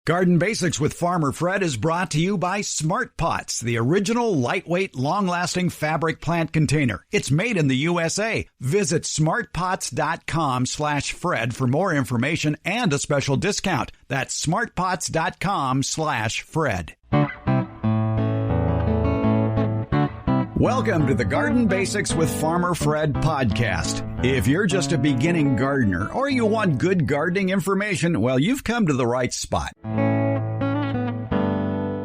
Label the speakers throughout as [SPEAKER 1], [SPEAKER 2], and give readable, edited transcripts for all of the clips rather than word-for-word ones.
[SPEAKER 1] Garden Basics with Farmer Fred is brought to you by Smart Pots, the original lightweight, long-lasting fabric plant container. It's made in the USA. Visit smartpots.com/Fred for more information and a special discount. That's smartpots.com/Fred. Welcome to the Garden Basics with Farmer Fred podcast. If you're just a beginning gardener or you want good gardening information, well, you've come to the right spot.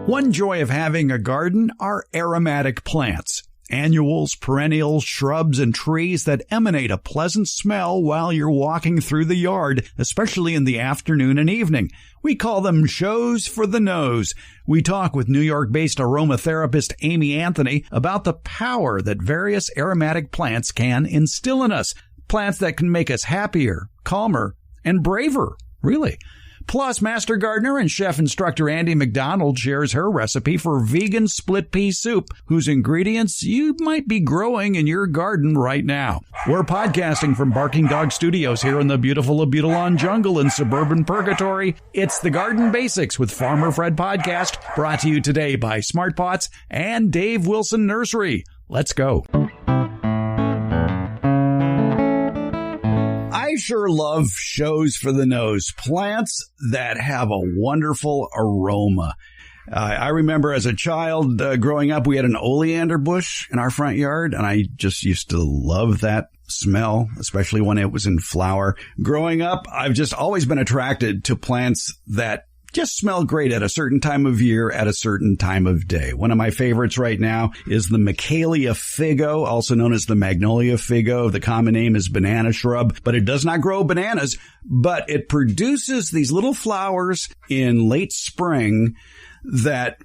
[SPEAKER 1] One joy of having a garden are aromatic plants. Annuals, perennials, shrubs, and trees that emanate a pleasant smell while you're walking through the yard, especially in the afternoon and evening. We call them shows for the nose. We talk with New York-based aromatherapist Amy Anthony about the power that various aromatic plants can instill in us. Plants that can make us happier, calmer, and braver, really. Plus, master gardener and chef instructor Andi MacDonald shares her recipe for vegan split pea soup, whose ingredients you might be growing in your garden right now. We're podcasting from Barking Dog Studios here in the beautiful Abutilon jungle in suburban Purgatory. It's the Garden Basics with Farmer Fred podcast, brought to you today by Smart Pots and Dave Wilson Nursery. Let's go. I sure love shows for the nose, plants that have a wonderful aroma. I remember as a child growing up, we had an oleander bush in our front yard, and I just used to love that smell, especially when it was in flower. Growing up, I've just always been attracted to plants that just smell great at a certain time of year, at a certain time of day. One of my favorites right now is the Michaelia figo, also known as the Magnolia figo. The common name is banana shrub, but it does not grow bananas, but it produces these little flowers in late spring that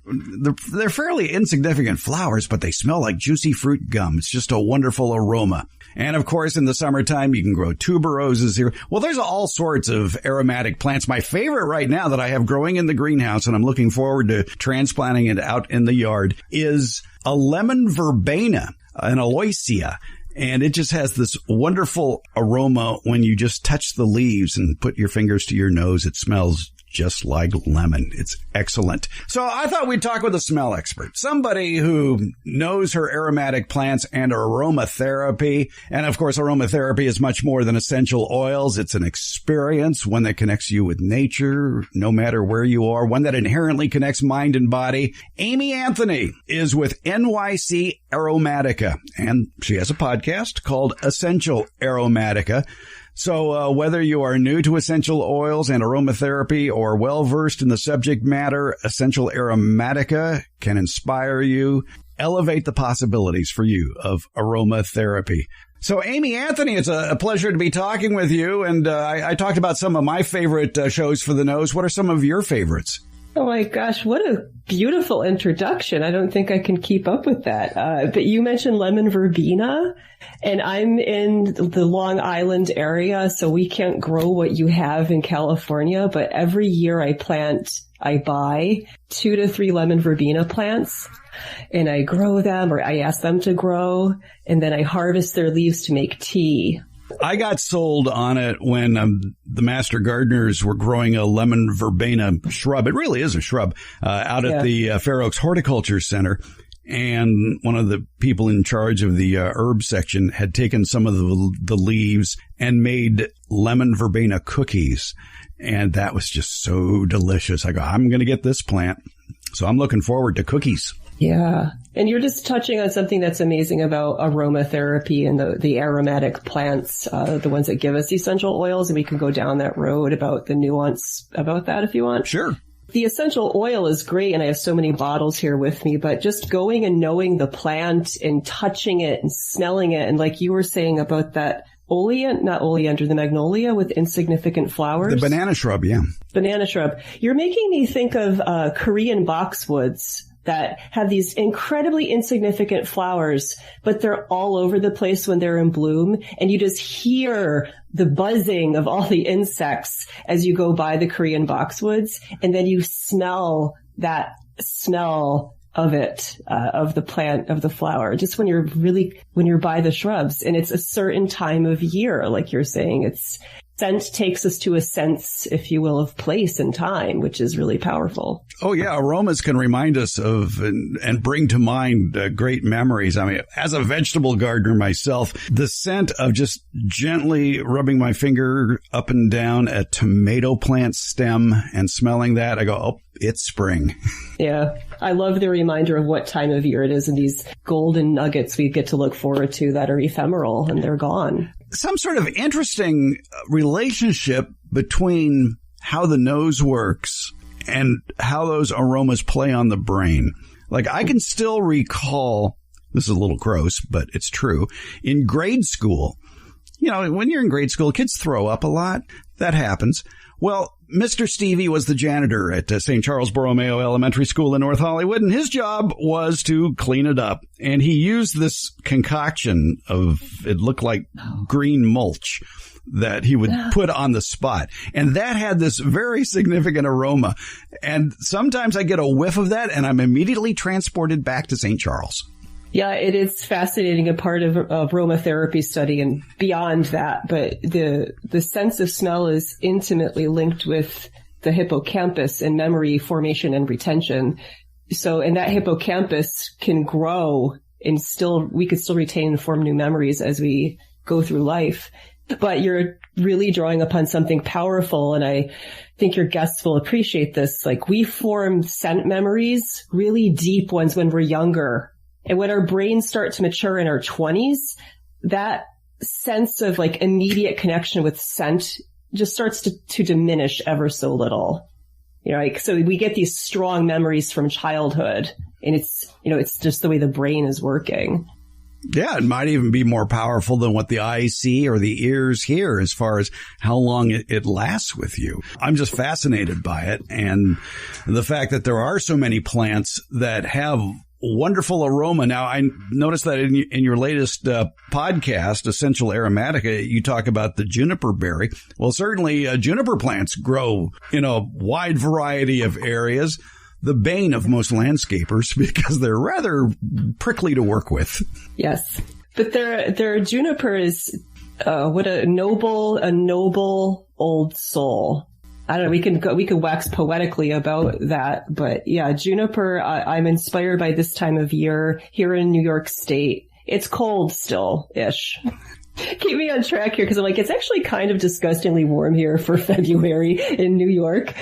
[SPEAKER 1] they're fairly insignificant flowers, but they smell like juicy fruit gum. It's just a wonderful aroma. And of course, in the summertime, you can grow tuberoses here. Well, there's all sorts of aromatic plants. My favorite right now that I have growing in the greenhouse, and I'm looking forward to transplanting it out in the yard, is a lemon verbena, an aloysia. And it just has this wonderful aroma when you just touch the leaves and put your fingers to your nose. It smells just like lemon. It's excellent. So I thought we'd talk with a smell expert, somebody who knows her aromatic plants and aromatherapy. And of course, aromatherapy is much more than essential oils. It's an experience, one that connects you with nature, no matter where you are, one that inherently connects mind and body. Amy Anthony is with NYC Aromatica, and she has a podcast called Essential Aromatica. So whether you are new to essential oils and aromatherapy or well-versed in the subject matter, Essential Aromatica can inspire you, elevate the possibilities for you of aromatherapy. So, Amy Anthony, it's a pleasure to be talking with you. And I talked about some of my favorite shows for the nose. What are some of your favorites?
[SPEAKER 2] Oh my gosh, what a beautiful introduction. I don't think I can keep up with that. But you mentioned lemon verbena, and I'm in the Long Island area, so we can't grow what you have in California, but every year I buy 2 to 3 lemon verbena plants, and I grow them, or I ask them to grow, and then I harvest their leaves to make tea.
[SPEAKER 1] I got sold on it when the master gardeners were growing a lemon verbena shrub. It really is a shrub out at the Fair Oaks Horticulture Center. And one of the people in charge of the herb section had taken some of the leaves and made lemon verbena cookies. And that was just so delicious. I go, I'm going to get this plant. So I'm looking forward to cookies.
[SPEAKER 2] Yeah. And you're just touching on something that's amazing about aromatherapy and the aromatic plants, the ones that give us essential oils. And we can go down that road about the nuance about that if you want.
[SPEAKER 1] Sure.
[SPEAKER 2] The essential oil is great, and I have so many bottles here with me, but just going and knowing the plant and touching it and smelling it, and like you were saying about that the magnolia with insignificant flowers.
[SPEAKER 1] The banana shrub, yeah.
[SPEAKER 2] Banana shrub. You're making me think of Korean boxwoods that have these incredibly insignificant flowers, but they're all over the place when they're in bloom. And you just hear the buzzing of all the insects as you go by the Korean boxwoods. And then you smell that smell of it, of the plant, of the flower, just when you're by the shrubs. And it's a certain time of year, like you're saying. It's scent takes us to a sense, if you will, of place and time, which is really powerful.
[SPEAKER 1] Oh, yeah. Aromas can remind us of and bring to mind great memories. I mean, as a vegetable gardener myself, the scent of just gently rubbing my finger up and down a tomato plant stem and smelling that, I go, oh, it's spring.
[SPEAKER 2] Yeah. I love the reminder of what time of year it is and these golden nuggets we get to look forward to that are ephemeral and they're gone.
[SPEAKER 1] Some sort of interesting relationship between how the nose works and how those aromas play on the brain. Like, I can still recall, this is a little gross, but it's true, in grade school, when you're in grade school, kids throw up a lot. That happens. Well, Mr. Stevie was the janitor at St. Charles Borromeo Elementary School in North Hollywood, and his job was to clean it up. And he used this concoction it looked like green mulch that he would put on the spot. And that had this very significant aroma. And sometimes I get a whiff of that, and I'm immediately transported back to St. Charles.
[SPEAKER 2] Yeah, it is fascinating, a part of aromatherapy study and beyond that. But the sense of smell is intimately linked with the hippocampus and memory formation and retention. And that hippocampus can grow and we could still retain and form new memories as we go through life. But you're really drawing upon something powerful. And I think your guests will appreciate this. Like, we form scent memories, really deep ones, when we're younger. And when our brains start to mature in our 20s, that sense of like immediate connection with scent just starts to diminish ever so little. So we get these strong memories from childhood, and it's just the way the brain is working.
[SPEAKER 1] Yeah, it might even be more powerful than what the eyes see or the ears hear as far as how long it lasts with you. I'm just fascinated by it, and the fact that there are so many plants that have wonderful aroma. Now, I noticed that in your latest podcast, Essential Aromatic, you talk about the juniper berry. Well, certainly juniper plants grow in a wide variety of areas, the bane of most landscapers because they're rather prickly to work with.
[SPEAKER 2] Yes. But their juniper is what a noble old soul. I don't know. We could wax poetically about that, but yeah, juniper. I'm inspired by this time of year here in New York State. It's cold still-ish. Keep me on track here because I'm like, it's actually kind of disgustingly warm here for February in New York.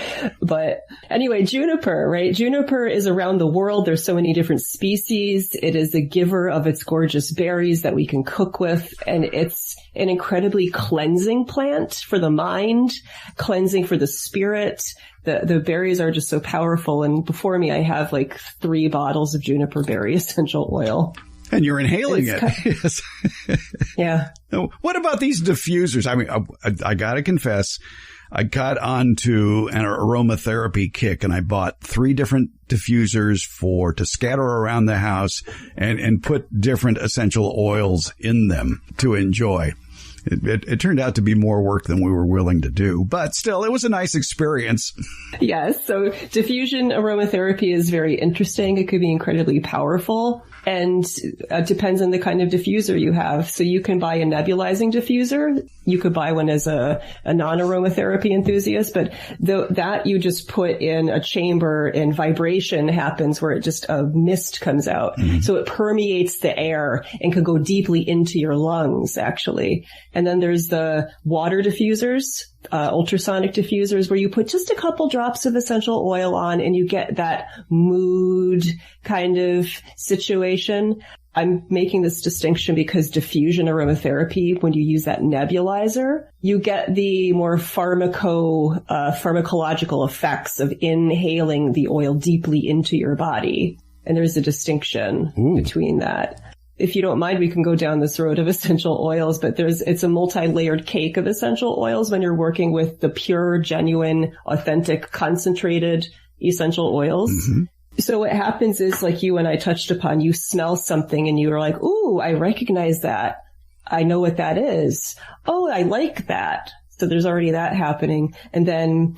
[SPEAKER 2] But anyway, juniper, right? Juniper is around the world. There's so many different species. It is a giver of its gorgeous berries that we can cook with. And it's an incredibly cleansing plant for the mind, cleansing for the spirit. The berries are just so powerful. And before me, I have like 3 bottles of juniper berry essential oil.
[SPEAKER 1] And you're inhaling it. Yes.
[SPEAKER 2] Yeah.
[SPEAKER 1] What about these diffusers? I mean, I got to confess, I got onto an aromatherapy kick and I bought 3 different diffusers to scatter around the house and put different essential oils in them to enjoy. It turned out to be more work than we were willing to do, but still, it was a nice experience. Yes.
[SPEAKER 2] So diffusion aromatherapy is very interesting. It could be incredibly powerful. And depends on the kind of diffuser you have. So you can buy a nebulizing diffuser. You could buy one as a non-aromatherapy enthusiast, but that you just put in a chamber and vibration happens where a mist comes out. Mm-hmm. So it permeates the air and can go deeply into your lungs, actually. And then there's the water diffusers, ultrasonic diffusers, where you put just a couple drops of essential oil on and you get that mood kind of situation. I'm making this distinction because diffusion aromatherapy, when you use that nebulizer, you get the more pharmacological effects of inhaling the oil deeply into your body. And there's a distinction between that. If you don't mind, we can go down this road of essential oils, but it's a multi-layered cake of essential oils when you're working with the pure, genuine, authentic, concentrated essential oils. Mm-hmm. So what happens is, like you and I touched upon, you smell something and you're like, ooh, I recognize that. I know what that is. Oh, I like that. So there's already that happening. And then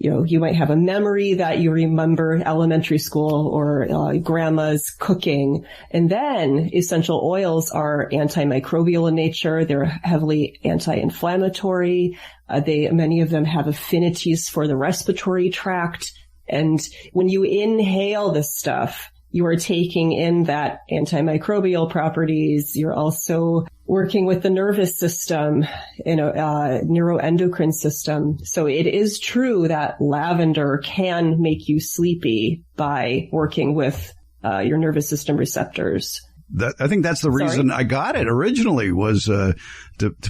[SPEAKER 2] You might have a memory that you remember elementary school or grandma's cooking. And then essential oils are antimicrobial in nature. They're heavily anti-inflammatory. Many of them have affinities for the respiratory tract. And when you inhale this stuff, you are taking in that antimicrobial properties. You're also working with the nervous system, neuroendocrine system. So it is true that lavender can make you sleepy by working with your nervous system receptors.
[SPEAKER 1] I think that's the reason I got it originally was to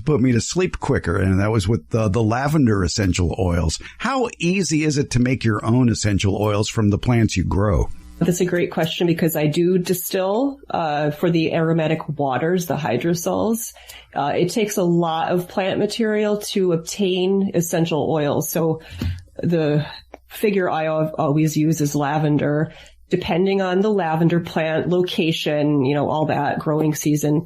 [SPEAKER 1] put me to sleep quicker. And that was with the lavender essential oils. How easy is it to make your own essential oils from the plants you grow?
[SPEAKER 2] That's a great question because I do distill for the aromatic waters, the hydrosols. It takes a lot of plant material to obtain essential oils. So the figure I always use is lavender. Depending on the lavender plant, location, all that, growing season,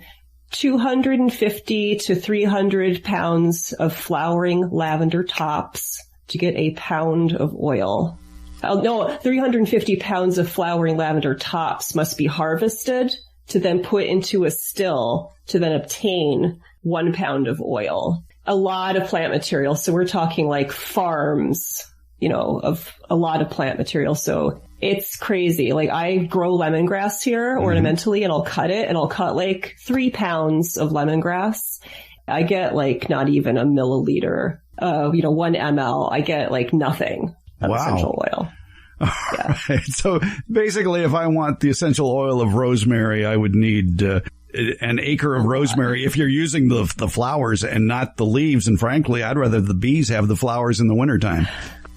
[SPEAKER 2] 250 to 300 pounds of flowering lavender tops to get a pound of oil. 350 pounds of flowering lavender tops must be harvested to then put into a still to then obtain 1 pound of oil. A lot of plant material. So we're talking like farms, of a lot of plant material. So it's crazy. Like I grow lemongrass here ornamentally and I'll cut it and I'll cut like 3 pounds of lemongrass. I get like not even a milliliter, 1 ml. I get like nothing. Essential oil. Yeah.
[SPEAKER 1] Right. So basically, if I want the essential oil of rosemary, I would need an acre of rosemary if you're using the flowers and not the leaves. And frankly, I'd rather the bees have the flowers in the wintertime.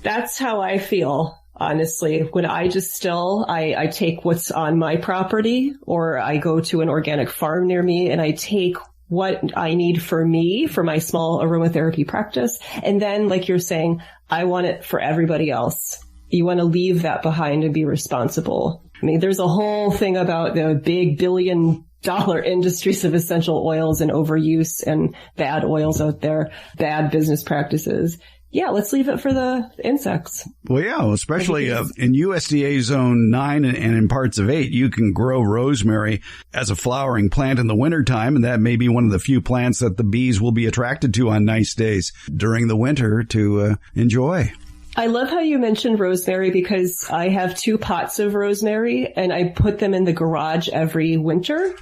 [SPEAKER 2] That's how I feel, honestly. When I distill, I take what's on my property or I go to an organic farm near me and I take what I need for me, for my small aromatherapy practice. And then, like you're saying, I want it for everybody else. You want to leave that behind and be responsible. I mean, there's a whole thing about the big billion-dollar industries of essential oils and overuse and bad oils out there, bad business practices. Yeah, let's leave it for the insects.
[SPEAKER 1] Well, yeah, especially in USDA Zone 9 and in parts of 8, you can grow rosemary as a flowering plant in the wintertime, and that may be one of the few plants that the bees will be attracted to on nice days during the winter to enjoy.
[SPEAKER 2] I love how you mentioned rosemary because I have 2 pots of rosemary, and I put them in the garage every winter.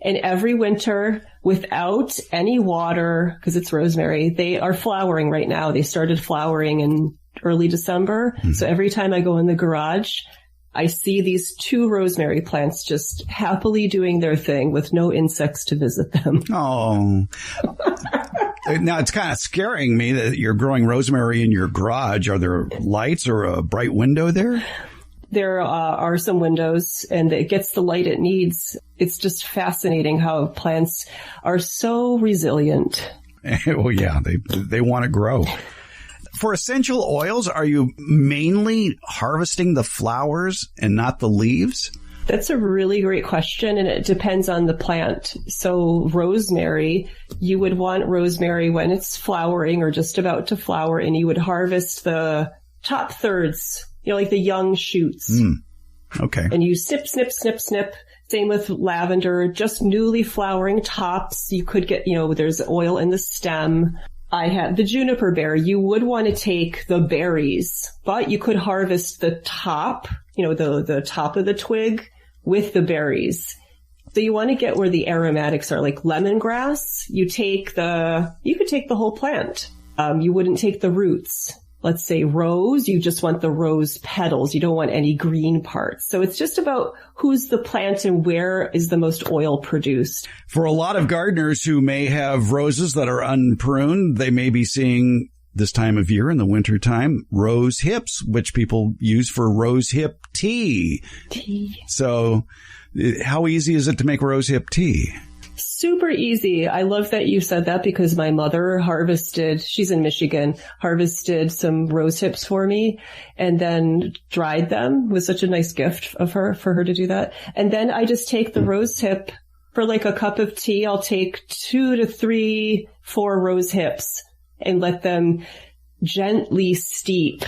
[SPEAKER 2] And every winter, without any water, because it's rosemary, they are flowering right now. They started flowering in early December. Mm-hmm. So every time I go in the garage, I see these 2 rosemary plants just happily doing their thing with no insects to visit them.
[SPEAKER 1] Oh. Now, it's kind of scaring me that you're growing rosemary in your garage. Are there lights or a bright window there?
[SPEAKER 2] There are some windows and it gets the light it needs. It's just fascinating how plants are so resilient.
[SPEAKER 1] Well, yeah, they want to grow. For essential oils, are you mainly harvesting the flowers and not the leaves?
[SPEAKER 2] That's a really great question, and it depends on the plant. So rosemary, you would want rosemary when it's flowering or just about to flower, and you would harvest the top thirds, like the young shoots.
[SPEAKER 1] Okay.
[SPEAKER 2] And you snip, snip, snip, snip. Same with lavender, just newly flowering tops. You could get, there's oil in the stem. I have the juniper berry. You would want to take the berries, but you could harvest the top, the top of the twig with the berries. So you want to get where the aromatics are, like lemongrass. You could take the whole plant. You wouldn't take the roots. Let's say rose, you just want the rose petals. You don't want any green parts. So it's just about who's the plant and where is the most oil produced.
[SPEAKER 1] For a lot of gardeners who may have roses that are unpruned, they may be seeing this time of year in the wintertime, rose hips, which people use for rose hip tea. So how easy is it to make rose hip tea?
[SPEAKER 2] Super easy. I love that you said that because my mother she's in Michigan, harvested some rose hips for me and then dried them. It was such a nice gift for her to do that. And then I just take the rose hip for like a cup of tea. I'll take 2 to 3, 4 rose hips and let them gently steep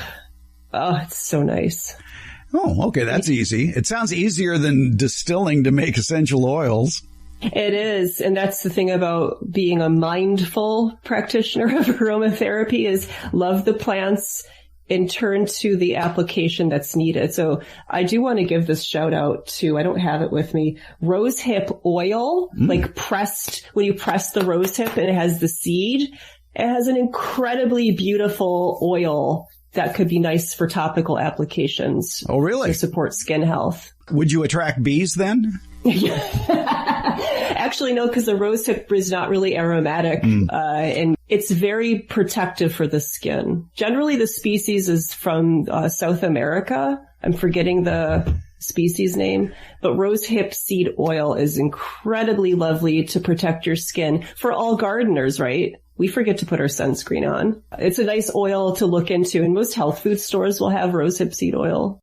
[SPEAKER 2] Oh, it's so nice.
[SPEAKER 1] Oh, okay. That's easy. It sounds easier than distilling to make essential oils.
[SPEAKER 2] It is. And that's the thing about being a mindful practitioner of aromatherapy is love the plants and turn to the application that's needed. So I do want to give this shout out to, I don't have it with me, rosehip oil, like pressed, when you press the rosehip and it has the seed, it has an incredibly beautiful oil that could be nice for topical applications.
[SPEAKER 1] Oh, really?
[SPEAKER 2] To support skin health.
[SPEAKER 1] Would you attract bees then?
[SPEAKER 2] Actually, no, because the rosehip is not really aromatic, and it's very protective for the skin. Generally, the species is from South America. I'm forgetting the species name, but rosehip seed oil is incredibly lovely to protect your skin for all gardeners, right? We forget to put our sunscreen on. It's a nice oil to look into, and most health food stores will have rosehip seed oil.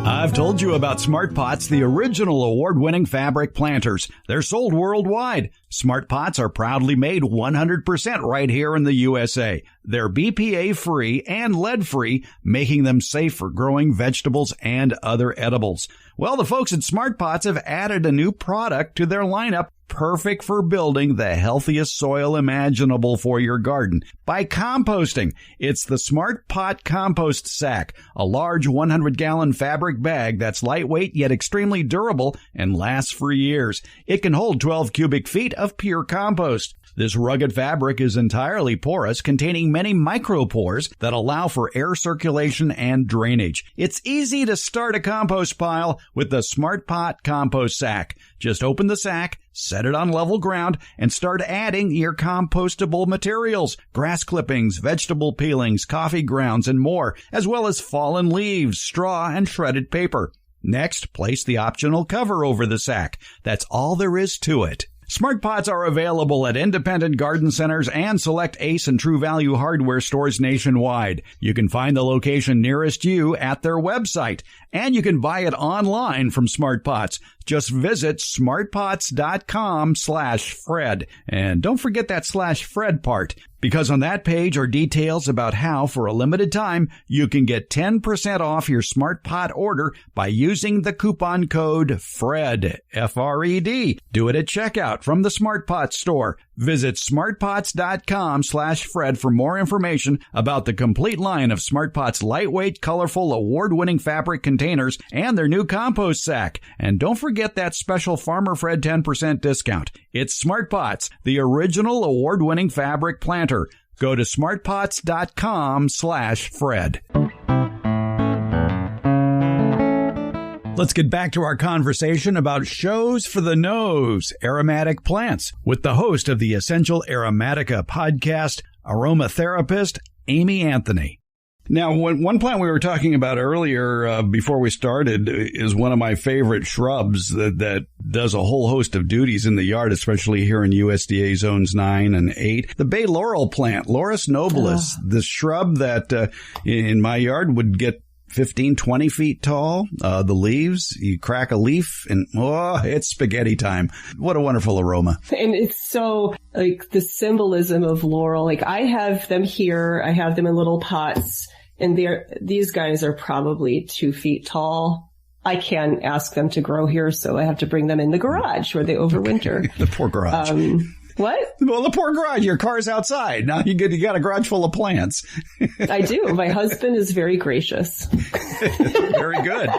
[SPEAKER 1] I've told you about Smart Pots, the original award-winning fabric planters. They're sold worldwide. Smart Pots are proudly made 100% right here in the USA. They're BPA-free and lead-free, making them safe for growing vegetables and other edibles. Well, the folks at Smart Pots have added a new product to their lineup, perfect for building the healthiest soil imaginable for your garden by composting. It's the Smart Pot Compost Sack, a large 100-gallon fabric bag that's lightweight yet extremely durable and lasts for years. It can hold 12 cubic feet of pure compost. This rugged fabric is entirely porous, containing many micropores that allow for air circulation and drainage. It's easy to start a compost pile with the Smart Pot Compost Sack. Just open the sack, set it on level ground, and start adding your compostable materials, grass clippings, vegetable peelings, coffee grounds, and more, as well as fallen leaves, straw, and shredded paper. Next, place the optional cover over the sack. That's all there is to it. Smart Pots are available at independent garden centers and select Ace and True Value hardware stores nationwide. You can find the location nearest you at their website, and you can buy it online from Smart Pots. Just visit smartpots.com/Fred. And don't forget that /Fred part, because on that page are details about how, for a limited time, you can get 10% off your Smart Pot order by using the coupon code FRED, F-R-E-D. Do it at checkout from the Smart Pot store. Visit smartpots.com/Fred for more information about the complete line of Smart Pots' lightweight, colorful, award-winning fabric containers and their new compost sack. And don't forget that special Farmer Fred 10% discount. It's Smart Pots, the original award-winning fabric planter. Go to smartpots.com/Fred. Let's get back to our conversation about shows for the nose, aromatic plants, with the host of the Essential Aromatica podcast, aromatherapist Amy Anthony. Now, one plant we were talking about earlier before we started is one of my favorite shrubs that does a whole host of duties in the yard, especially here in USDA zones 9 and 8. The bay laurel plant, Laurus nobilis, the shrub that in my yard would get 15, 20 feet tall. The leaves, you crack a leaf and, it's spaghetti time. What a wonderful aroma.
[SPEAKER 2] And it's so, like, the symbolism of laurel. Like, I have them here. I have them in little pots, and these guys are probably 2 feet tall. I can't ask them to grow here, so I have to bring them in the garage where they overwinter.
[SPEAKER 1] The poor garage.
[SPEAKER 2] What?
[SPEAKER 1] Well, the poor garage. Your car's outside. Now you got a garage full of plants.
[SPEAKER 2] I do. My husband is very gracious.
[SPEAKER 1] Very good.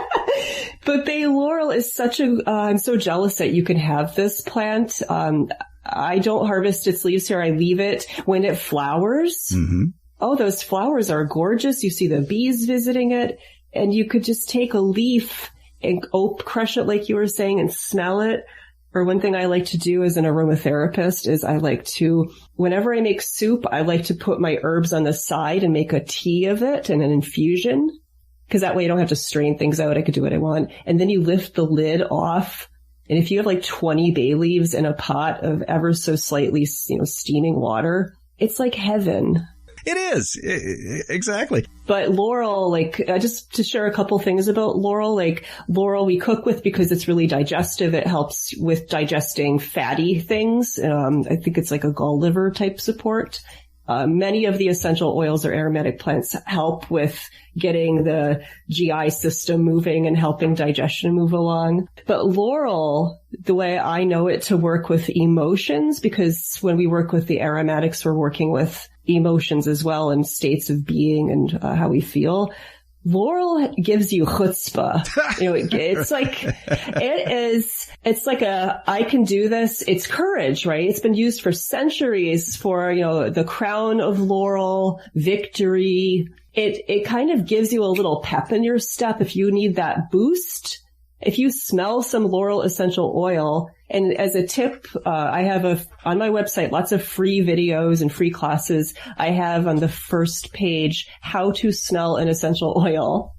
[SPEAKER 2] But bay laurel is such a, I'm so jealous that you can have this plant. I don't harvest its leaves here. I leave it when it flowers. Mm-hmm. Oh, those flowers are gorgeous. You see the bees visiting it, and you could just take a leaf and crush it like you were saying and smell it. Or one thing I like to do as an aromatherapist is I like to, whenever I make soup, I like to put my herbs on the side and make a tea of it and an infusion. Because that way I don't have to strain things out. I could do what I want. And then you lift the lid off. And if you have like 20 bay leaves in a pot of ever so slightly, steaming water, it's like heaven.
[SPEAKER 1] It is. Exactly.
[SPEAKER 2] But laurel, just to share a couple things about laurel, laurel we cook with because it's really digestive. It helps with digesting fatty things. I think it's like a gall liver type support. Many of the essential oils or aromatic plants help with getting the GI system moving and helping digestion move along. But laurel, the way I know it to work with emotions, because when we work with the aromatics, we're working with emotions as well and states of being and how we feel. Laurel gives you chutzpah. It's like I can do this. It's courage, right? It's been used for centuries for, the crown of laurel, victory. It kind of gives you a little pep in your step if you need that boost. If you smell some laurel essential oil, and as a tip, I have on my website, lots of free videos and free classes. I have on the first page, how to smell an essential oil.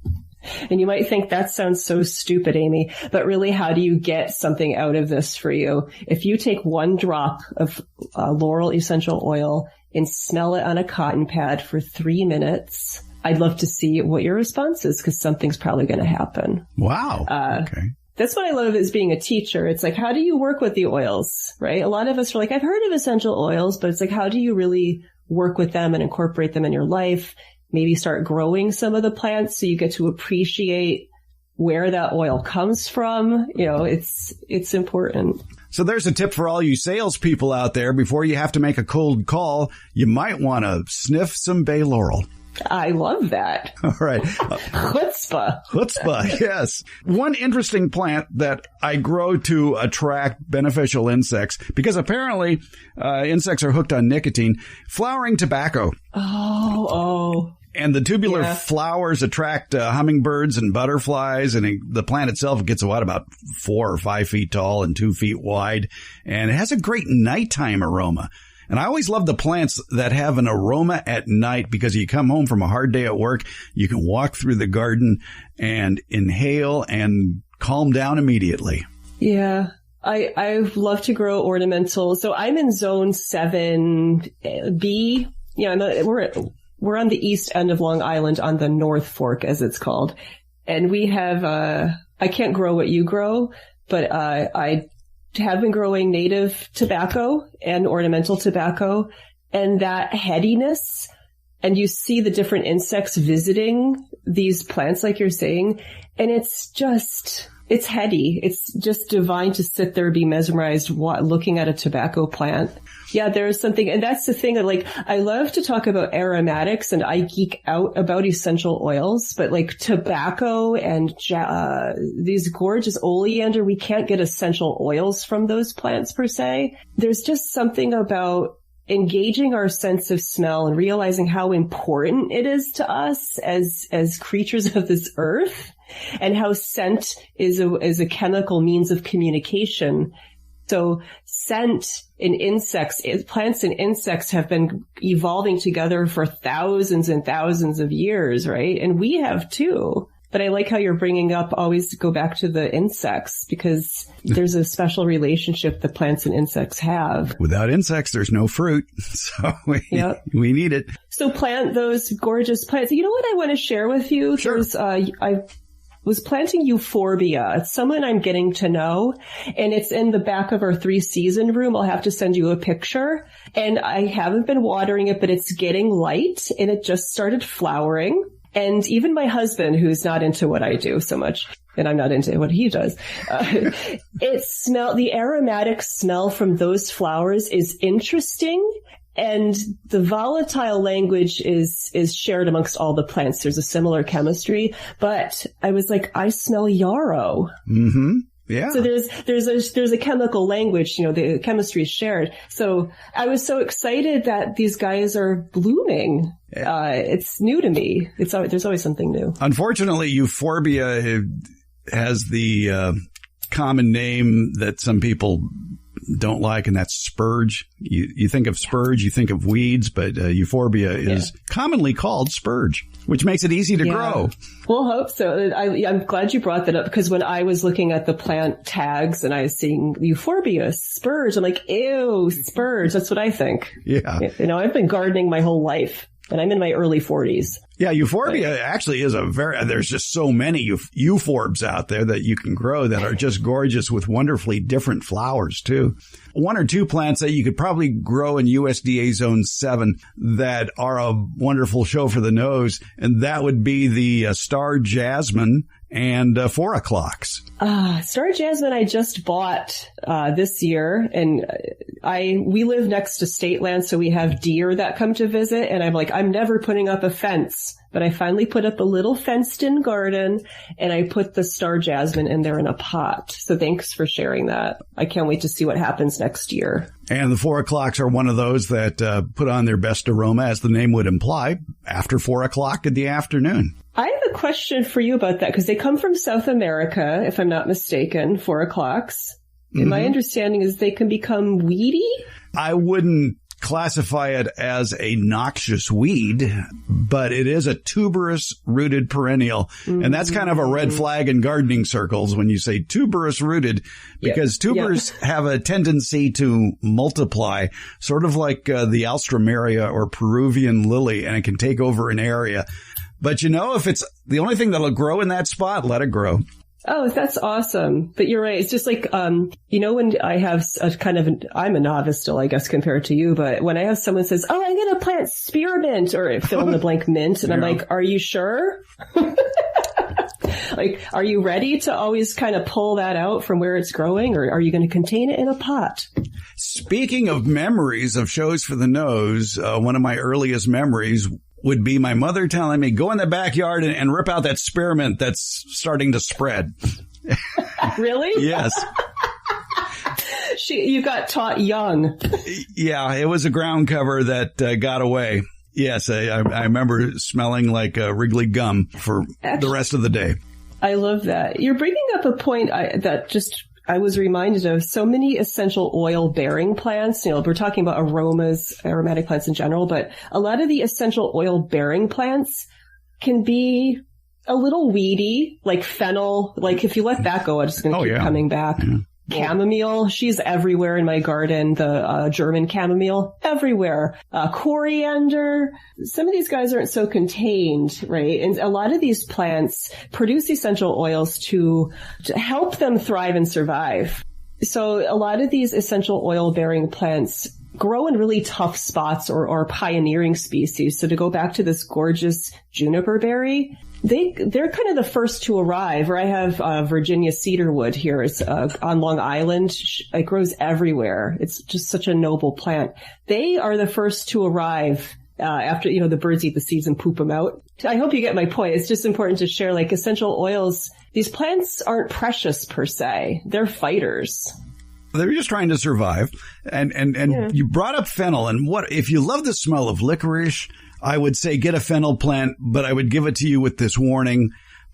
[SPEAKER 2] And you might think that sounds so stupid, Amy, but really, how do you get something out of this for you? If you take one drop of laurel essential oil and smell it on a cotton pad for 3 minutes, I'd love to see what your response is, because something's probably going to happen.
[SPEAKER 1] Wow. Okay.
[SPEAKER 2] That's what I love as being a teacher. It's like, how do you work with the oils, right? A lot of us are like, I've heard of essential oils, but it's like, how do you really work with them and incorporate them in your life? Maybe start growing some of the plants so you get to appreciate where that oil comes from. It's important.
[SPEAKER 1] So there's a tip for all you salespeople out there. Before you have to make a cold call, you might want to sniff some bay laurel.
[SPEAKER 2] I love that.
[SPEAKER 1] All right.
[SPEAKER 2] Chutzpah.
[SPEAKER 1] Chutzpah, yes. One interesting plant that I grow to attract beneficial insects, because apparently insects are hooked on nicotine, flowering tobacco.
[SPEAKER 2] Oh.
[SPEAKER 1] And the tubular flowers attract hummingbirds and butterflies, and the plant itself gets about 4 or 5 feet tall and 2 feet wide, and it has a great nighttime aroma. And I always love the plants that have an aroma at night, because you come home from a hard day at work, you can walk through the garden and inhale and calm down immediately.
[SPEAKER 2] Yeah. I love to grow ornamental. So I'm in zone 7B. We're on the east end of Long Island on the North Fork, as it's called. And we have, I can't grow what you grow, but I have been growing native tobacco and ornamental tobacco, and that headiness, and you see the different insects visiting these plants, like you're saying, and it's heady. It's just divine to sit there and be mesmerized looking at a tobacco plant. Yeah, there's something, and that's the thing that I love to talk about aromatics, and I geek out about essential oils, but tobacco and these gorgeous oleander, we can't get essential oils from those plants per se. There's just something about engaging our sense of smell and realizing how important it is to us as creatures of this earth, and how scent is a chemical means of communication. So scent in insects, plants and insects have been evolving together for thousands and thousands of years, right? And we have too. But I like how you're bringing up, always go back to the insects, because there's a special relationship that plants and insects have.
[SPEAKER 1] Without insects, there's no fruit. So we need it.
[SPEAKER 2] So plant those gorgeous plants. You know what I want to share with you?
[SPEAKER 1] Sure.
[SPEAKER 2] I was planting euphorbia. It's someone I'm getting to know, and it's in the back of our 3-season room. I'll have to send you a picture. And I haven't been watering it, but it's getting light, and it just started flowering. And even my husband, who's not into what I do so much, and I'm not into what he does, the aromatic smell from those flowers is interesting. And the volatile language is shared amongst all the plants. There's a similar chemistry, but I was like, I smell yarrow.
[SPEAKER 1] Mm-hmm. Yeah.
[SPEAKER 2] So there's a chemical language, the chemistry is shared. So I was so excited that these guys are blooming. It's new to me. There's always something new.
[SPEAKER 1] Unfortunately, euphorbia has the common name that some people don't like, and that's spurge. You think of spurge, you think of weeds, but euphorbia is commonly called spurge, which makes it easy to grow.
[SPEAKER 2] We'll hope so. I'm glad you brought that up, because when I was looking at the plant tags and I was seeing euphorbia, spurge, I'm like, ew, spurge. That's what I think.
[SPEAKER 1] Yeah.
[SPEAKER 2] I've been gardening my whole life. And I'm in my early 40s.
[SPEAKER 1] Yeah, euphorbia actually is there's just so many euphorbs out there that you can grow that are just gorgeous with wonderfully different flowers too. One or two plants that you could probably grow in USDA Zone 7 that are a wonderful show for the nose, and that would be the star jasmine and 4 o'clocks.
[SPEAKER 2] Star jasmine I just bought this year, and we live next to state land, so we have deer that come to visit, and I'm like, I'm never putting up a fence. But I finally put up a little fenced-in garden, and I put the star jasmine in there in a pot. So thanks for sharing that. I can't wait to see what happens next year.
[SPEAKER 1] And the 4 o'clocks are one of those that put on their best aroma, as the name would imply, after 4 o'clock in the afternoon.
[SPEAKER 2] I have a question for you about that, because they come from South America, if I'm not mistaken, 4 o'clocks. Mm-hmm. And my understanding is they can become weedy?
[SPEAKER 1] I wouldn't classify it as a noxious weed, but it is a tuberous rooted perennial. Mm-hmm. And that's kind of a red flag in gardening circles when you say tuberous rooted, because tubers have a tendency to multiply, sort of like the alstroemeria or Peruvian lily, and it can take over an area. But if it's the only thing that'll grow in that spot, let it grow.
[SPEAKER 2] Oh, that's awesome. But you're right. It's just like, when I have I'm a novice still, I guess, compared to you, but when I have someone says, oh, I'm going to plant spearmint or fill in the blank mint. And I'm like, are you sure? Like, are you ready to always kind of pull that out from where it's growing, or are you going to contain it in a pot?
[SPEAKER 1] Speaking of memories of shows for the nose, one of my earliest memories would be my mother telling me, go in the backyard and rip out that spearmint that's starting to spread.
[SPEAKER 2] Really?
[SPEAKER 1] Yes.
[SPEAKER 2] You got taught young.
[SPEAKER 1] Yeah, it was a ground cover that got away. Yes, I remember smelling like Wrigley gum for the rest of the day. I
[SPEAKER 2] love that. You're bringing up a point I was reminded of. So many essential oil bearing plants. We're talking about aromas, aromatic plants in general, but a lot of the essential oil bearing plants can be a little weedy, like fennel. Like if you let that go, it's going to keep coming back. Yeah. Chamomile, she's everywhere in my garden. The German chamomile, everywhere. Coriander. Some of these guys aren't so contained, right? And a lot of these plants produce essential oils to help them thrive and survive. So a lot of these essential oil bearing plants grow in really tough spots or pioneering species. So to go back to this gorgeous juniper berry, they're kind of the first to arrive. Or I have Virginia cedarwood here. It's on Long Island. It grows everywhere. It's just such a noble plant. They are the first to arrive after the birds eat the seeds and poop them out. I hope you get my point. It's just important to share, like, essential oils. These plants aren't precious per se. They're fighters.
[SPEAKER 1] They're just trying to survive. And you brought up fennel. And if you love the smell of licorice, I would say get a fennel plant, but I would give it to you with this warning.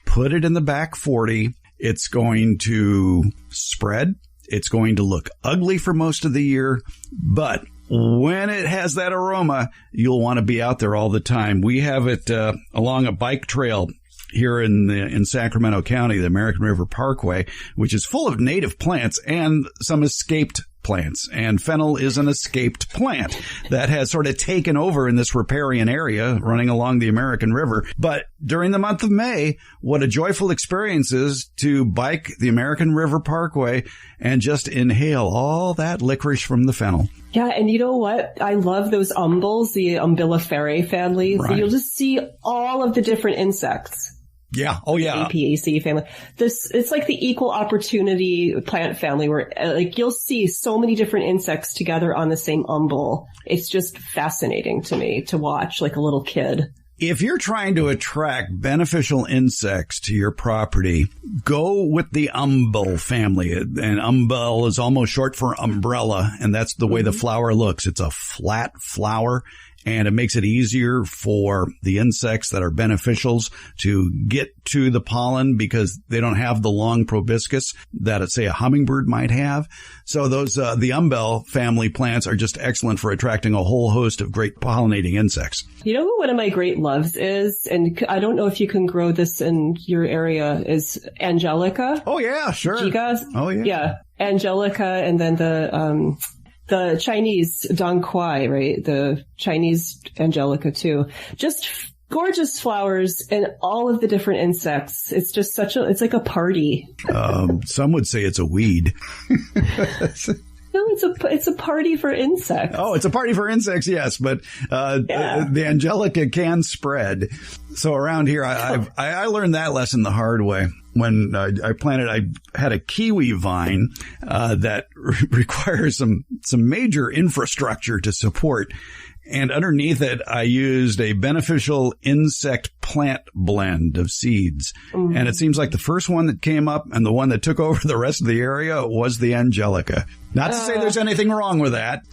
[SPEAKER 1] Put it in the back 40. It's going to spread. It's going to look ugly for most of the year. But when it has that aroma, you'll want to be out there all the time. We have it along a bike trail here in Sacramento County, the American River Parkway, which is full of native plants and some escaped plants. And fennel is an escaped plant that has sort of taken over in this riparian area running along the American River. But during the month of May, what a joyful experience is to bike the American River Parkway and just inhale all that licorice from the fennel.
[SPEAKER 2] Yeah, and you know what? I love those umbels, the Umbelliferae family. Right. So you'll just see all of the different insects.
[SPEAKER 1] Yeah. Oh, yeah.
[SPEAKER 2] Apiaceae family. It's like the equal opportunity plant family where you'll see so many different insects together on the same umbel. It's just fascinating to me to watch like a little kid.
[SPEAKER 1] If you're trying to attract beneficial insects to your property, go with the umbel family. And umbel is almost short for umbrella, and that's the way the flower looks. It's a flat flower, and it makes it easier for the insects that are beneficials to get to the pollen because they don't have the long proboscis that, say, a hummingbird might have. So those the umbel family plants are just excellent for attracting a whole host of great pollinating insects.
[SPEAKER 2] You know who one of my great loves is, and I don't know if you can grow this in your area, is Angelica.
[SPEAKER 1] Oh, yeah, sure.
[SPEAKER 2] Gigas.
[SPEAKER 1] Oh, yeah.
[SPEAKER 2] Yeah, Angelica, and then the Chinese Dong Quai, right? The Chinese Angelica too. Just gorgeous flowers and all of the different insects. It's just it's like a party.
[SPEAKER 1] Some would say it's a weed.
[SPEAKER 2] No, it's a party for insects.
[SPEAKER 1] Oh, it's a party for insects, yes, but the Angelica can spread. So around here, I learned that lesson the hard way. When I had a kiwi vine that requires some major infrastructure to support. And underneath it, I used a beneficial insect plant blend of seeds. Mm-hmm. And it seems like the first one that came up and the one that took over the rest of the area was the Angelica. Not to say there's anything wrong with that.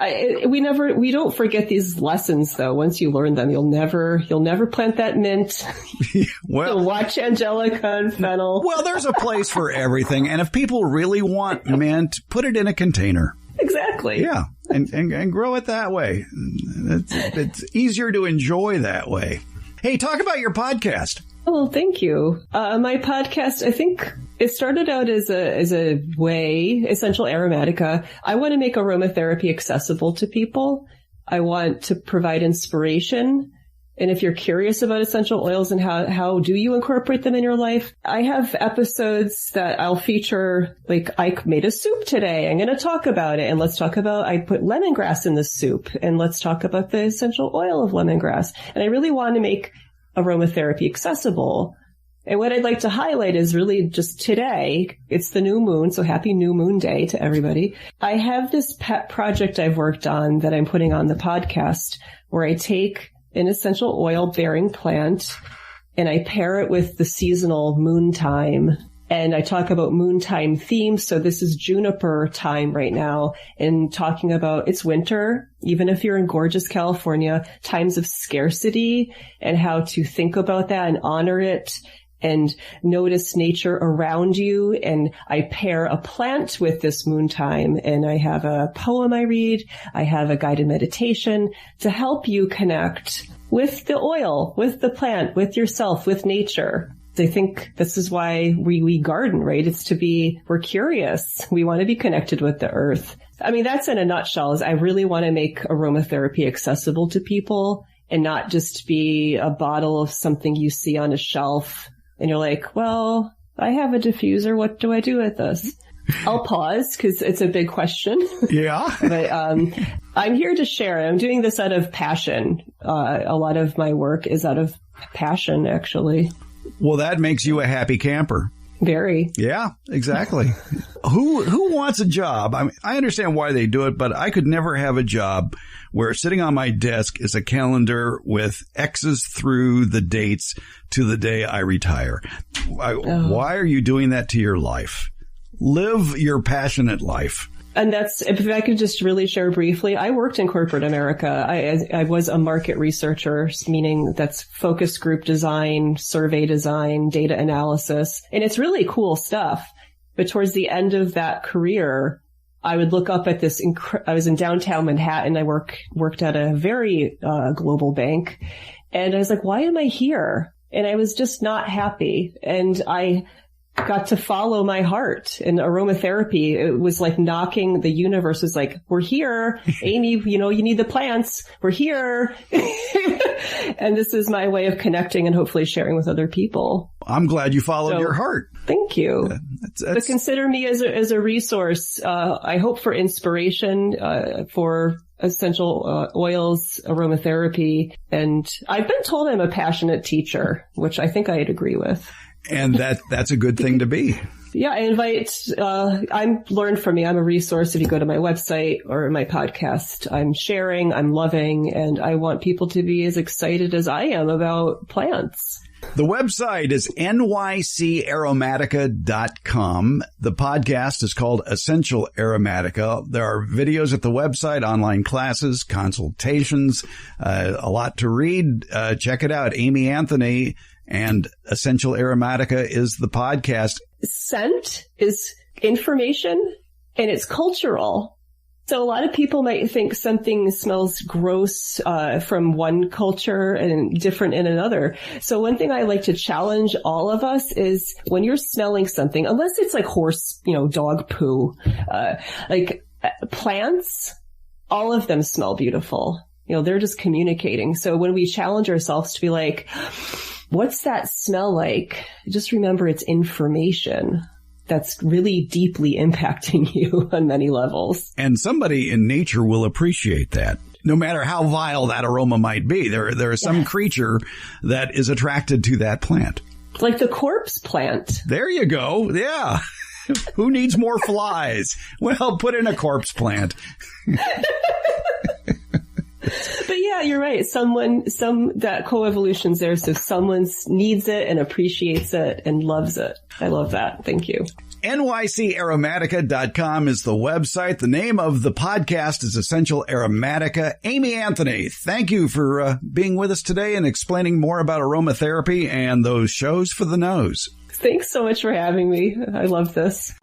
[SPEAKER 2] We don't forget these lessons though. Once you learn them, you'll never plant that mint.
[SPEAKER 1] Well,
[SPEAKER 2] you'll watch Angelica and fennel.
[SPEAKER 1] Well, there's a place for everything. And if people really want mint, put it in a container.
[SPEAKER 2] Exactly.
[SPEAKER 1] Yeah. And grow it that way. It's easier to enjoy that way. Hey, talk about your podcast.
[SPEAKER 2] Oh, thank you. My podcast, I think it started out as a way, Essential Aromatica. I want to make aromatherapy accessible to people. I want to provide inspiration. And if you're curious about essential oils and how do you incorporate them in your life, I have episodes that I'll feature, like I made a soup today. I'm going to talk about it. And let's talk about, I put lemongrass in the soup and let's talk about the essential oil of lemongrass. And I really want to make aromatherapy accessible. And what I'd like to highlight is really just today, it's the new moon. So happy new moon day to everybody. I have this pet project I've worked on that I'm putting on the podcast where I take an essential oil bearing plant and I pair it with the seasonal moon time. And I talk about moon time themes. So this is juniper time right now and talking about it's winter, even if you're in gorgeous California, times of scarcity and how to think about that and honor it and notice nature around you. And I pair a plant with this moon time and I have a poem I read. I have a guided meditation to help you connect with the oil, with the plant, with yourself, with nature. I think this is why we garden, right? We're curious. We want to be connected with the earth. I mean, that's in a nutshell is I really want to make aromatherapy accessible to people and not just be a bottle of something you see on a shelf. And you're like, well, I have a diffuser. What do I do with this? I'll pause because it's a big question.
[SPEAKER 1] Yeah.
[SPEAKER 2] But I'm here to share. I'm doing this out of passion. A lot of my work is out of passion, actually.
[SPEAKER 1] Well, that makes you a happy camper.
[SPEAKER 2] Very.
[SPEAKER 1] Yeah, exactly. Who wants a job? I mean, I understand why they do it, but I could never have a job where sitting on my desk is a calendar with X's through the dates to the day I retire. Why are you doing that to your life? Live your passionate life.
[SPEAKER 2] And if I could just really share briefly, I worked in corporate America. I was a market researcher, meaning that's focus group design, survey design, data analysis. And it's really cool stuff. But towards the end of that career, I would look up at this. I was in downtown Manhattan. I worked at a very global bank. And I was like, why am I here? And I was just not happy. And I got to follow my heart. And aromatherapy, it was like knocking, the universe was like, we're here. Amy, you need the plants. We're here. And this is my way of connecting and hopefully sharing with other people.
[SPEAKER 1] I'm glad you followed your heart.
[SPEAKER 2] Thank you. But consider me as a resource. I hope for inspiration, for essential oils, aromatherapy. And I've been told I'm a passionate teacher, which I think I'd agree with.
[SPEAKER 1] And that's a good thing to be.
[SPEAKER 2] Yeah, I invite, learn from me. I'm a resource. If you go to my website or my podcast, I'm sharing, I'm loving, and I want people to be as excited as I am about plants.
[SPEAKER 1] The website is nycaromatica.com. The podcast is called Essential Aromatica. There are videos at the website, online classes, consultations, a lot to read. Check it out. Amy Anthony and Essential Aromatica is the podcast.
[SPEAKER 2] Scent is information and it's cultural. So a lot of people might think something smells gross from one culture and different in another. So one thing I like to challenge all of us is when you're smelling something, unless it's like horse, dog poo, like plants all of them smell beautiful. They're just communicating. So when we challenge ourselves to be like, what's that smell like? Just remember it's information that's really deeply impacting you on many levels.
[SPEAKER 1] And somebody in nature will appreciate that. No matter how vile that aroma might be, there is some creature that is attracted to that plant.
[SPEAKER 2] Like the corpse plant.
[SPEAKER 1] There you go. Yeah. Who needs more flies? Well, put in a corpse plant.
[SPEAKER 2] But yeah, you're right. That coevolution's there. So someone needs it and appreciates it and loves it. I love that. Thank you.
[SPEAKER 1] nycaromatica.com is the website. The name of the podcast is Essential Aromatica. Amy Anthony, thank you for being with us today and explaining more about aromatherapy and those shows for the nose.
[SPEAKER 2] Thanks so much for having me. I love this.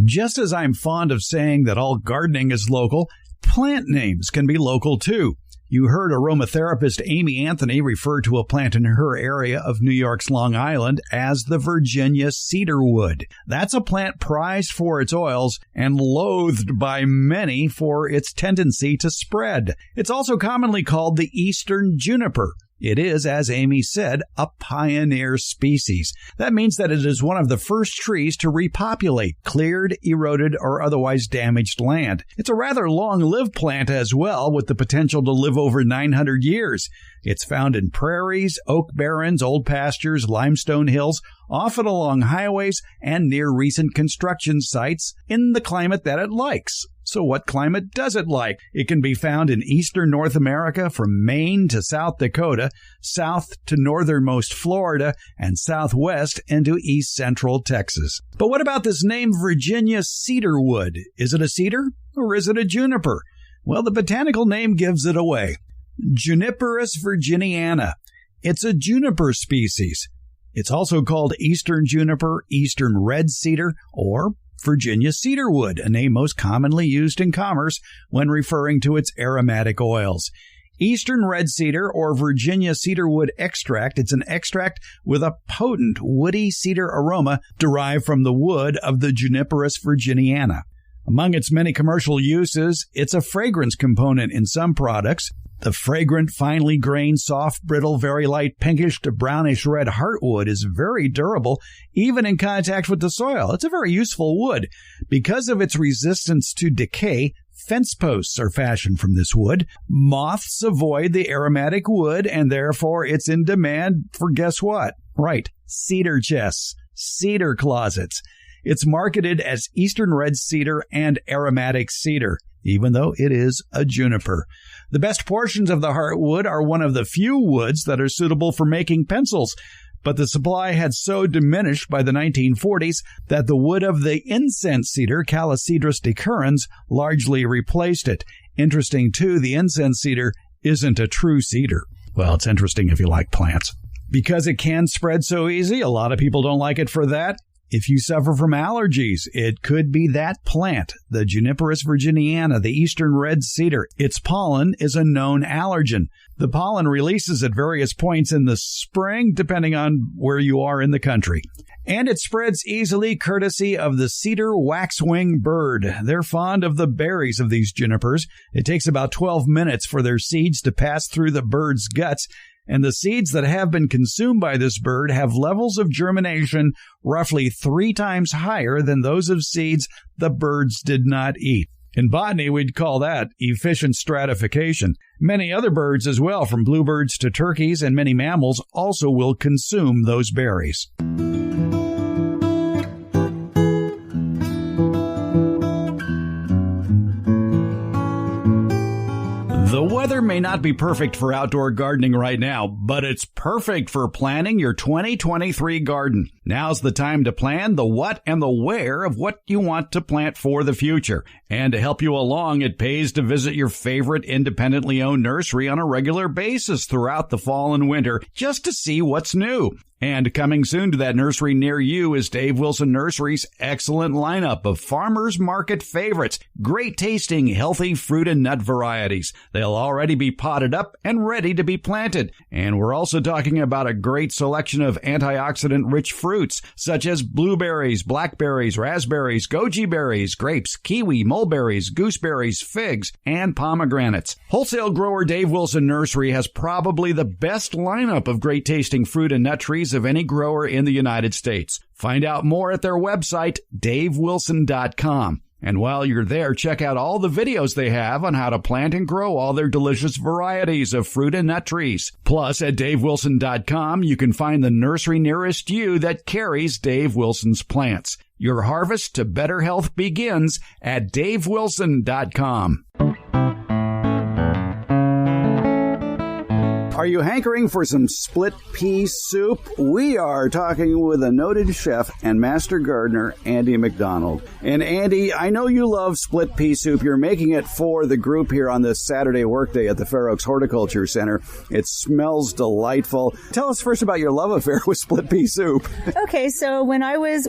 [SPEAKER 1] Just as I'm fond of saying that all gardening is local, plant names can be local too. You heard aromatherapist Amy Anthony refer to a plant in her area of New York's Long Island as the Virginia cedarwood. That's a plant prized for its oils and loathed by many for its tendency to spread. It's also commonly called the eastern juniper. It is, as Amy said, a pioneer species. That means that it is one of the first trees to repopulate cleared, eroded, or otherwise damaged land. It's a rather long-lived plant as well, with the potential to live over 900 years. It's found in prairies, oak barrens, old pastures, limestone hills, often along highways and near recent construction sites in the climate that it likes. So what climate does it like? It can be found in eastern North America from Maine to South Dakota, south to northernmost Florida, and southwest into east central Texas. But what about this name Virginia cedarwood? Is it a cedar or is it a juniper? Well, the botanical name gives it away. Juniperus virginiana. It's a juniper species. It's also called eastern juniper, eastern red cedar, or Virginia cedarwood, a name most commonly used in commerce when referring to its aromatic oils. Eastern red cedar or Virginia cedarwood extract. It's an extract with a potent woody cedar aroma derived from the wood of the Juniperus virginiana. Among its many commercial uses, it's a fragrance component in some products. The fragrant, finely grained, soft, brittle, very light pinkish to brownish red heartwood is very durable, even in contact with the soil. It's a very useful wood. Because of its resistance to decay, fence posts are fashioned from this wood. Moths avoid the aromatic wood, and therefore it's in demand for guess what? Right, cedar chests, cedar closets. It's marketed as Eastern red cedar and aromatic cedar, even though it is a juniper. The best portions of the heartwood are one of the few woods that are suitable for making pencils, but the supply had so diminished by the 1940s that the wood of the incense cedar, Caliscedrus decurrens, largely replaced it. Interesting, too, the incense cedar isn't a true cedar. Well, it's interesting if you like plants. Because it can spread so easy, a lot of people don't like it for that. If you suffer from allergies, it could be that plant, the Juniperus virginiana, the eastern red cedar. Its pollen is a known allergen. The pollen releases at various points in the spring, depending on where you are in the country. And it spreads easily courtesy of the cedar waxwing bird. They're fond of the berries of these junipers. It takes about 12 minutes for their seeds to pass through the bird's guts, and the seeds that have been consumed by this bird have levels of germination roughly 3 times higher than those of seeds the birds did not eat. In botany, we'd call that efficient stratification. Many other birds as well, from bluebirds to turkeys and many mammals, also will consume those berries. The weather may not be perfect for outdoor gardening right now, but it's perfect for planning your 2023 garden. Now's the time to plan the what and the where of what you want to plant for the future. And to help you along, it pays to visit your favorite independently owned nursery on a regular basis throughout the fall and winter just to see what's new. And coming soon to that nursery near you is Dave Wilson Nursery's excellent lineup of farmers market favorites, great tasting, healthy fruit and nut varieties. They'll already be potted up and ready to be planted. And we're also talking about a great selection of antioxidant-rich fruits, such as blueberries, blackberries, raspberries, goji berries, grapes, kiwi, mulberries, gooseberries, figs, and pomegranates. Wholesale grower Dave Wilson Nursery has probably the best lineup of great tasting fruit and nut trees of any grower in the United States. Find out more at their website, davewilson.com. And while you're there, check out all the videos they have on how to plant and grow all their delicious varieties of fruit and nut trees. Plus, at davewilson.com, you can find the nursery nearest you that carries Dave Wilson's plants. Your harvest to better health begins at davewilson.com. Are you hankering for some split pea soup? We are talking with a noted chef and master gardener, Andi MacDonald. And Andi, I know you love split pea soup. You're making it for the group here on this Saturday workday at the Fair Oaks Horticulture Center. It smells delightful. Tell us first about your love affair with split pea soup.
[SPEAKER 3] Okay, so when I was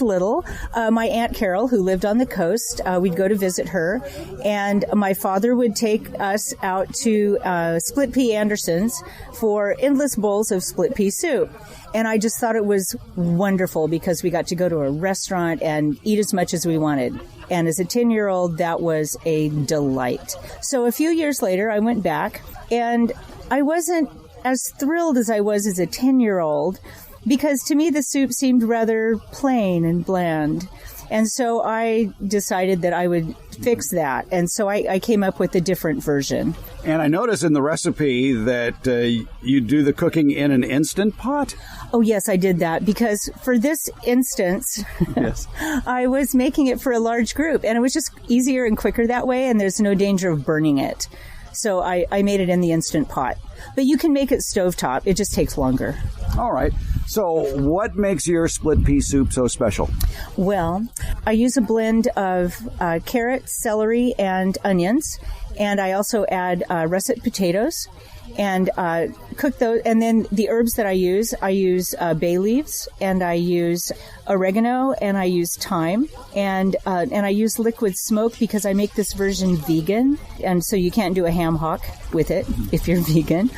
[SPEAKER 3] little, my Aunt Carol, who lived on the coast, we'd go to visit her, and my father would take us out to Split Pea Anderson's for endless bowls of split pea soup. And I just thought it was wonderful because we got to go to a restaurant and eat as much as we wanted. And as a 10-year-old, that was a delight. So a few years later, I went back, and I wasn't as thrilled as I was as a 10-year-old because to me the soup seemed rather plain and bland. And so I decided that I would fix that. And so I came up with a different version.
[SPEAKER 1] And I notice in the recipe that you do the cooking in an Instant Pot.
[SPEAKER 3] Oh, yes, I did that because for this instance, yes. I was making it for a large group, and it was just easier and quicker that way, and there's no danger of burning it. So I made it in the Instant Pot. But you can make it stovetop. It just takes longer.
[SPEAKER 1] All right. So what makes your split pea soup so special?
[SPEAKER 3] Well, I use a blend of carrots, celery, and onions. And I also add russet potatoes and cook those. And then the herbs that I use bay leaves, and I use oregano, and I use thyme, and I use liquid smoke because I make this version vegan. And so you can't do a ham hock with it if you're vegan.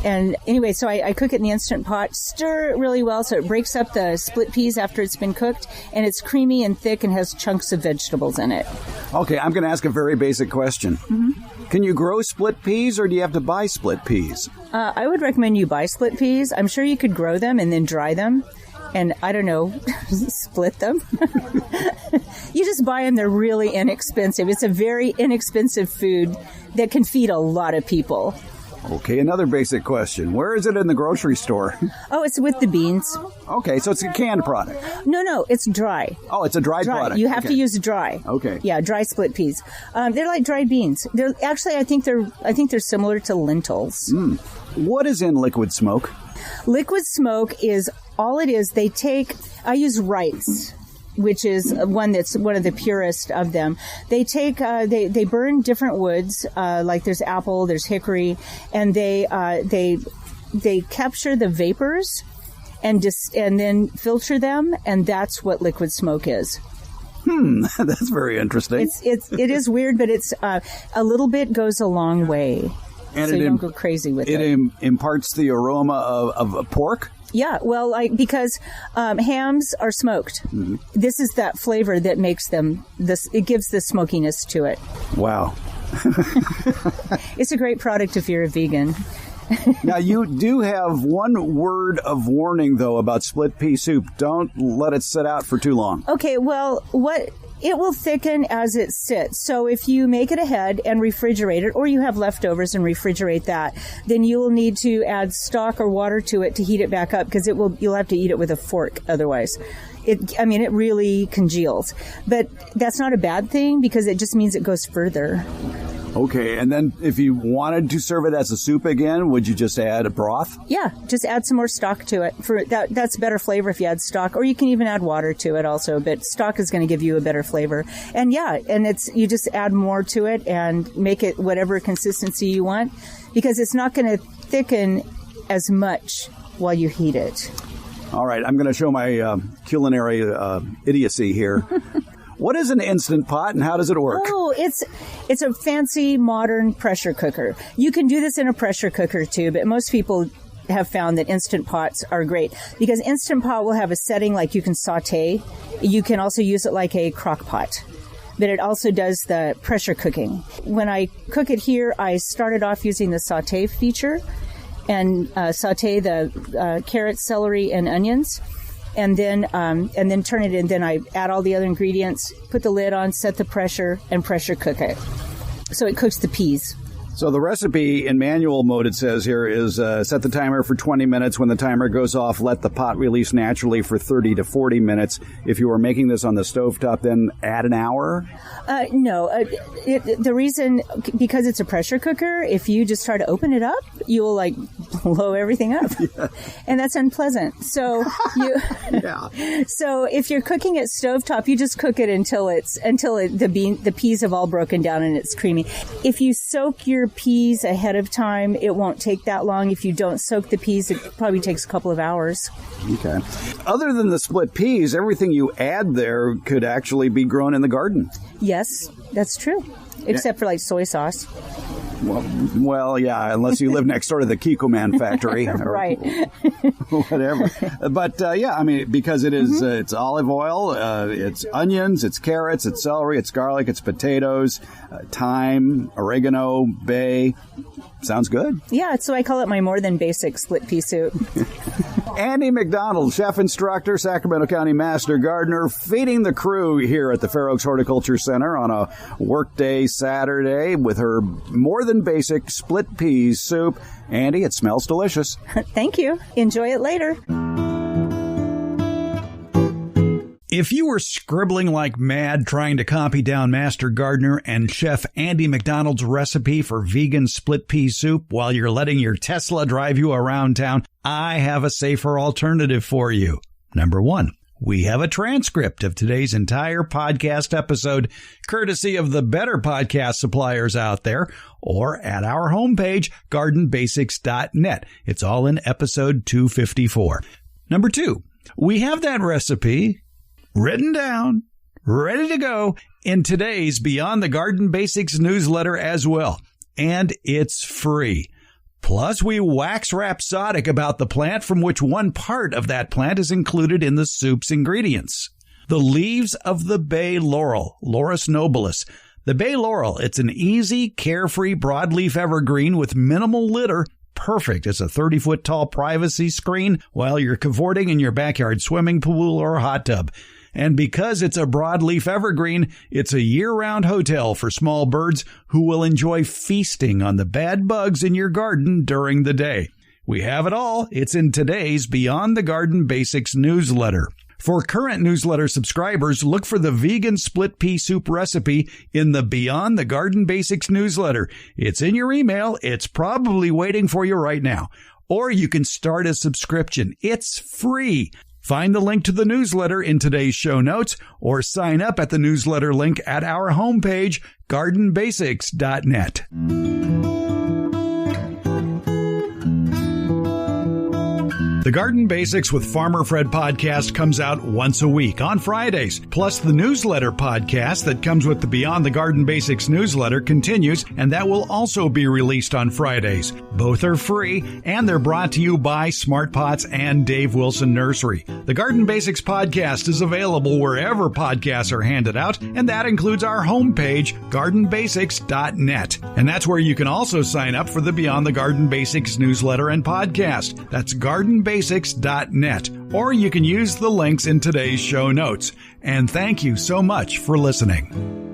[SPEAKER 3] And anyway, so I cook it in the Instant Pot, stir it really well so it breaks up the split peas after it's been cooked, and it's creamy and thick and has chunks of vegetables in it.
[SPEAKER 1] Okay, I'm going to ask a very basic question. Mm-hmm. Can you grow split peas, or do you have to buy split peas?
[SPEAKER 3] I would recommend you buy split peas. I'm sure you could grow them and then dry them. And I don't know, split them. You just buy them. They're really inexpensive. It's a very inexpensive food that can feed a lot of people.
[SPEAKER 1] Okay, another basic question. Where is it in the grocery store?
[SPEAKER 3] Oh, it's with the beans.
[SPEAKER 1] Okay, so it's a canned product.
[SPEAKER 3] No, it's dry.
[SPEAKER 1] Oh, it's a dried product.
[SPEAKER 3] You have to use dry.
[SPEAKER 1] Okay.
[SPEAKER 3] Yeah, dry split peas. They're like dried beans. They're actually, I think they're similar to lentils.
[SPEAKER 1] What is in liquid smoke?
[SPEAKER 3] Liquid smoke is all it is. I use Wright's, which is one that's one of the purest of them. They take, they burn different woods, like there's apple, there's hickory, and they capture the vapors and then filter them, and that's what liquid smoke is.
[SPEAKER 1] That's very interesting.
[SPEAKER 3] It is weird, but it's, a little bit goes a long way. And so you don't go crazy with it.
[SPEAKER 1] It imparts the aroma of pork?
[SPEAKER 3] Yeah, well, because hams are smoked. Mm-hmm. This is that flavor that makes them it gives the smokiness to it.
[SPEAKER 1] Wow.
[SPEAKER 3] It's a great product if you're a vegan.
[SPEAKER 1] Now, you do have one word of warning, though, about split pea soup. Don't let it sit out for too long.
[SPEAKER 3] Okay, well, it will thicken as it sits. So if you make it ahead and refrigerate it, or you have leftovers and refrigerate that, then you will need to add stock or water to it to heat it back up, because you'll have to eat it with a fork otherwise. It really congeals. But that's not a bad thing, because it just means it goes further.
[SPEAKER 1] Okay, and then if you wanted to serve it as a soup again, would you just add a broth?
[SPEAKER 3] Yeah, just add some more stock to it. For that's better flavor if you add stock, or you can even add water to it also, but stock is going to give you a better flavor. And yeah, and you just add more to it and make it whatever consistency you want, because it's not going to thicken as much while you heat it.
[SPEAKER 1] All right, I'm going to show my culinary idiocy here. What is an Instant Pot and how does it work?
[SPEAKER 3] Oh, it's a fancy modern pressure cooker. You can do this in a pressure cooker too, but most people have found that Instant Pots are great because Instant Pot will have a setting like you can saute. You can also use it like a crock pot, but it also does the pressure cooking. When I cook it here, I started off using the saute feature and saute the carrots, celery, and onions. And then turn it in. Then I add all the other ingredients, put the lid on, set the pressure, and pressure cook it. So it cooks the peas.
[SPEAKER 1] So the recipe in manual mode, it says here, is set the timer for 20 minutes. When the timer goes off, let the pot release naturally for 30 to 40 minutes. If you were making this on the stovetop, then add an hour?
[SPEAKER 3] No. The reason, because it's a pressure cooker, if you just try to open it up, you'll like blow everything up. Yeah. And that's unpleasant. So So if you're cooking at stovetop, you just cook it until the peas have all broken down and it's creamy. If you soak your peas ahead of time, it won't take that long. If you don't soak the peas, it probably takes a couple of hours.
[SPEAKER 1] Okay. Other than the split peas, everything you add there could actually be grown in the garden.
[SPEAKER 3] Yes, that's true. Except for like soy sauce.
[SPEAKER 1] Well, yeah, unless you live next door to the Kikkoman factory. Or
[SPEAKER 3] right.
[SPEAKER 1] Whatever. But, I mean, because it is, it's olive oil, it's onions, it's carrots, it's celery, it's garlic, it's potatoes, thyme, oregano, bay. Sounds good.
[SPEAKER 3] Yeah, so I call it my more than basic split pea soup.
[SPEAKER 1] Andi MacDonald, chef instructor, Sacramento County master gardener, feeding the crew here at the Fair Oaks Horticulture Center on a workday Saturday with her more than basic split peas soup. Andi, it smells delicious.
[SPEAKER 3] Thank you. Enjoy it later.
[SPEAKER 1] If you were scribbling like mad trying to copy down master gardener and chef Andi MacDonald's recipe for vegan split pea soup while you're letting your Tesla drive you around town, I have a safer alternative for you. Number one, we have a transcript of today's entire podcast episode, courtesy of the better podcast suppliers out there, or at our homepage, gardenbasics.net. It's all in episode 254. Number two, we have that recipe written down, ready to go in today's Beyond the Garden Basics newsletter as well. And it's free. Plus, we wax rhapsodic about the plant from which one part of that plant is included in the soup's ingredients. The leaves of the bay laurel, Laurus nobilis. The bay laurel, it's an easy, carefree, broadleaf evergreen with minimal litter, perfect as a 30-foot tall privacy screen while you're cavorting in your backyard swimming pool or hot tub. And because it's a broadleaf evergreen, it's a year-round hotel for small birds who will enjoy feasting on the bad bugs in your garden during the day. We have it all. It's in today's Beyond the Garden Basics newsletter. For current newsletter subscribers, look for the vegan split pea soup recipe in the Beyond the Garden Basics newsletter. It's in your email. It's probably waiting for you right now. Or you can start a subscription. It's free. Find the link to the newsletter in today's show notes or sign up at the newsletter link at our homepage, gardenbasics.net. The Garden Basics with Farmer Fred podcast comes out once a week on Fridays. Plus, the newsletter podcast that comes with the Beyond the Garden Basics newsletter continues, and that will also be released on Fridays. Both are free, and they're brought to you by Smart Pots and Dave Wilson Nursery. The Garden Basics podcast is available wherever podcasts are handed out, and that includes our homepage, gardenbasics.net. And that's where you can also sign up for the Beyond the Garden Basics newsletter and podcast. That's gardenbasics.net, or you can use the links in today's show notes. And thank you so much for listening.